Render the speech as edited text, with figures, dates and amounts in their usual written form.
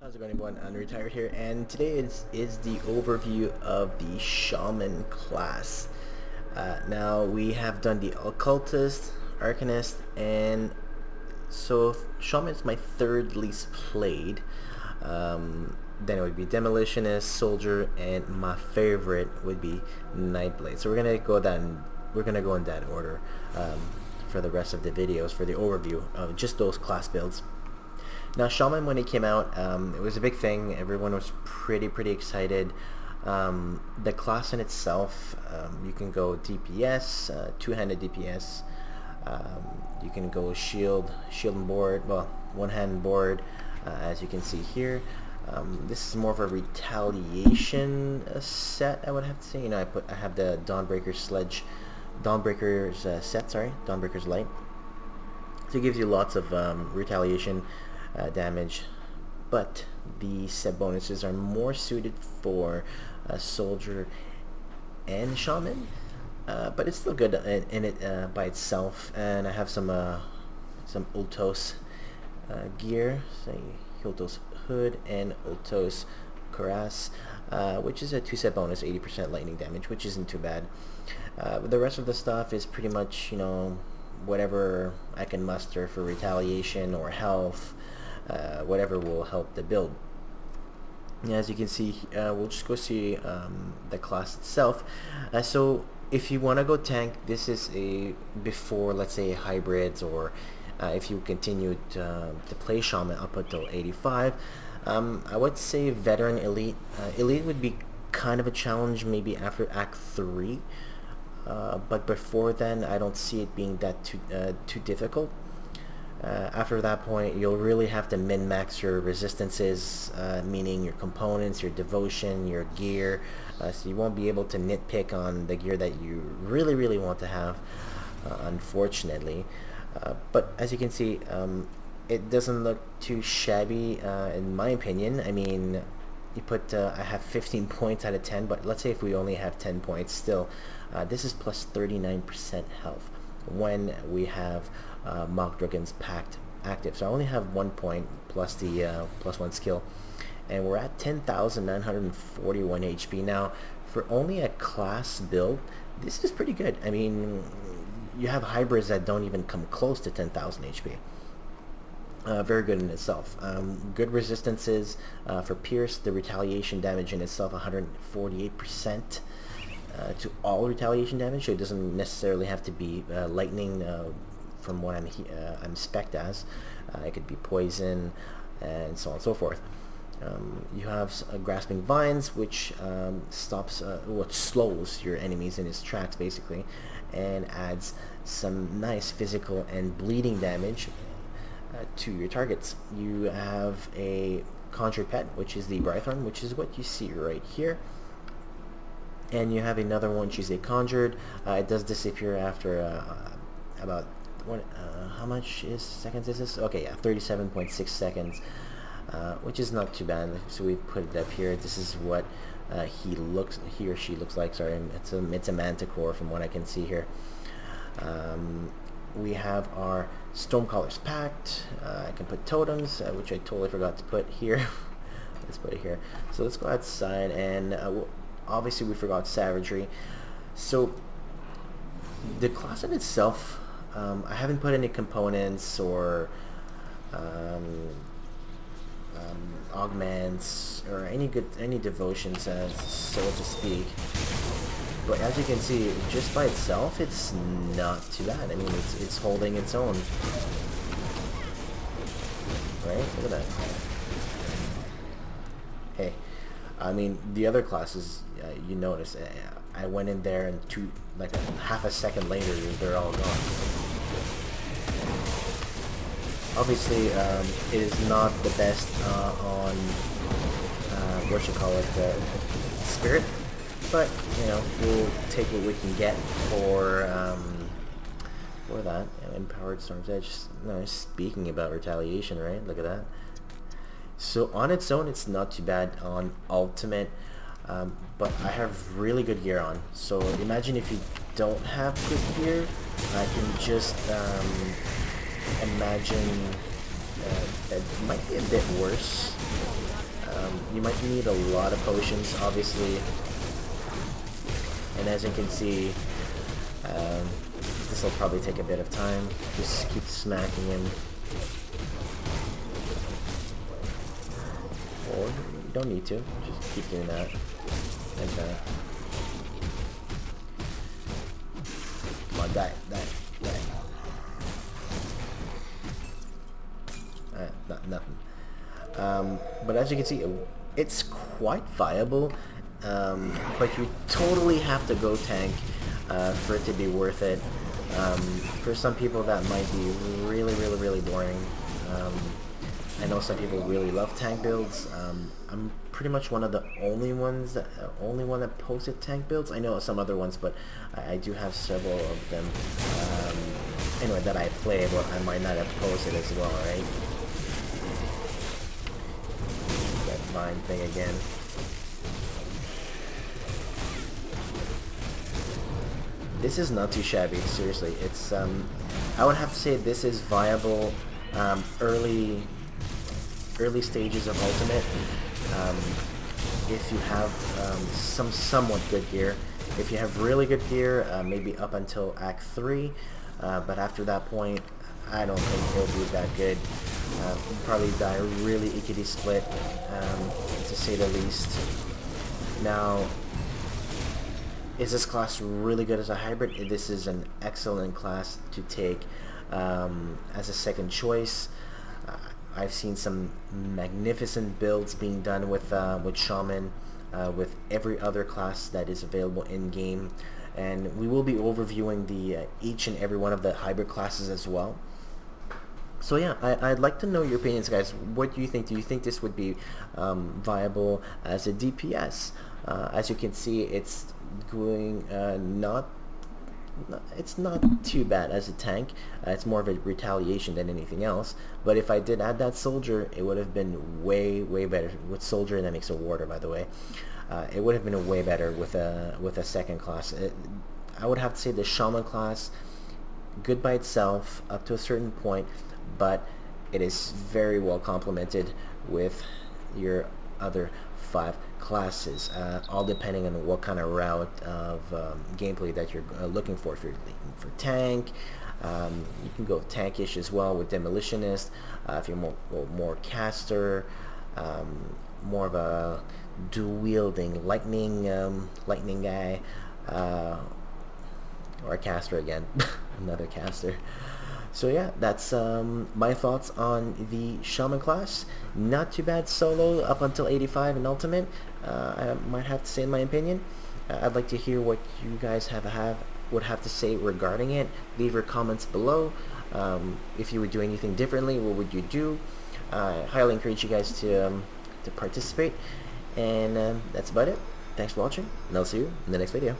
How's it going, everyone? Unretired here, and today is the overview of the Shaman class. Now we have done the Occultist, Arcanist, and so Shaman is my third least played. Then it would be Demolitionist, Soldier, and my favorite would be Nightblade. So we're gonna go in that order for the rest of the videos for the overview of just those class builds. Now, Shaman, when it came out, it was a big thing. Everyone was pretty excited. The class in itself, you can go DPS, two-handed DPS. You can go shield and board, well, one-hand board, as you can see here. This is more of a retaliation set, I would have to say. You know, I have the Dawnbreaker's Light. So it gives you lots of retaliation damage, but the set bonuses are more suited for a Soldier and Shaman, but it's still good in it by itself. And I have some Ultos gear, say Ultos Hood and Ultos Cuirass, which is a 2-set bonus, 80% lightning damage, which isn't too bad. But the rest of the stuff is pretty much, you know, whatever I can muster for retaliation or health, whatever will help the build. As you can see, we'll just go see the class itself. So if you want to go tank, this is before, let's say, hybrids, or if you continue to play Shaman up until 85. I would say veteran elite. Elite would be kind of a challenge maybe after Act 3. But before then, I don't see it being that too difficult. After that point, you'll really have to min-max your resistances, meaning your components, your devotion, your gear, so you won't be able to nitpick on the gear that you really want to have, unfortunately. But as you can see, it doesn't look too shabby, in my opinion. I mean, you put I have 15 points out of 10, but let's say if we only have 10 points still, this is plus 39% health when we have Mock Dragon's Pact active. So I only have 1 point plus the plus 1 skill, and we're at 10,941 HP. Now, for only a class build, this is pretty good. I mean, you have hybrids that don't even come close to 10,000 HP. Very good in itself. Good resistances for Pierce. The retaliation damage in itself, 148% to all retaliation damage. So it doesn't necessarily have to be lightning. From what I'm spec'd as, it could be poison, and so on and so forth. You have grasping vines, which slows your enemies in its tracks basically, and adds some nice physical and bleeding damage to your targets. You have a conjured pet, which is the Brythorn, which is what you see right here. And you have another one, which is a conjured. It does disappear after about how much seconds is this? Okay, yeah, 37.6 seconds, which is not too bad. So we put it up here. This is what he or she looks like. Sorry, it's a manticore from what I can see here. We have our Stormcaller's Pact. I can put totems, which I totally forgot to put here. Let's put it here. So let's go outside, and obviously we forgot Savagery. So the class in itself, I haven't put any components or augments or any devotions, so to speak. But as you can see, just by itself, it's not too bad. I mean, it's holding its own. Right? Look at that. Hey, I mean, the other classes, you notice, I went in there and like half a second later, they're all gone. Obviously, it is not the best on Spirit, but you know, we'll take what we can get for that. Empowered Storm's Edge. No, speaking about retaliation, right? Look at that. So on its own, it's not too bad on Ultimate, but I have really good gear on. So imagine if you don't have good gear, I can just imagine that it might be a bit worse. you might need a lot of potions, obviously. And as you can see, this will probably take a bit of time. Just keep smacking him. Or you don't need to. Just keep doing that. Like that. Come on, die. Nothing. But as you can see, it's quite viable. But you totally have to go tank for it to be worth it. For some people that might be really boring. I know some people really love tank builds. I'm pretty much one of the only one that posted tank builds. I know some other ones, but I do have several of them. Anyway, that I play, but I might not have posted as well, right? That vine thing again. This is not too shabby, seriously. It's I would have to say this is viable early stages of Ultimate. If you have some somewhat good gear. If you have really good gear, maybe up until Act 3, but after that point, I don't think it'll be that good. You'll probably die really equity split, to say the least. Now, is this class really good as a hybrid? This is an excellent class to take as a second choice. I've seen some magnificent builds being done with Shaman, with every other class that is available in game, and we will be overviewing the each and every one of the hybrid classes as well. So yeah, I'd like to know your opinions, guys. What do you think? Do you think this would be viable as a DPS? As you can see, it's going it's not too bad as a tank. It's more of a retaliation than anything else. But if I did add that soldier, it would have been way better. With soldier, that makes a warder, by the way. It would have been way better with a second class. I would have to say the Shaman class, good by itself up to a certain point, but it is very well complemented with your other 5 classes, all depending on what kind of route of gameplay that you're looking for. If you're looking for tank, you can go tankish as well with demolitionist. If you're more caster, more of a dual wielding lightning guy, or a caster again, another caster. So yeah, that's my thoughts on the Shaman class. Not too bad solo up until 85 in Ultimate. I might have to say in my opinion. I'd like to hear what you guys would have to say regarding it. Leave your comments below. If you would do anything differently, what would you do? I highly encourage you guys to participate. And that's about it. Thanks for watching, and I'll see you in the next video.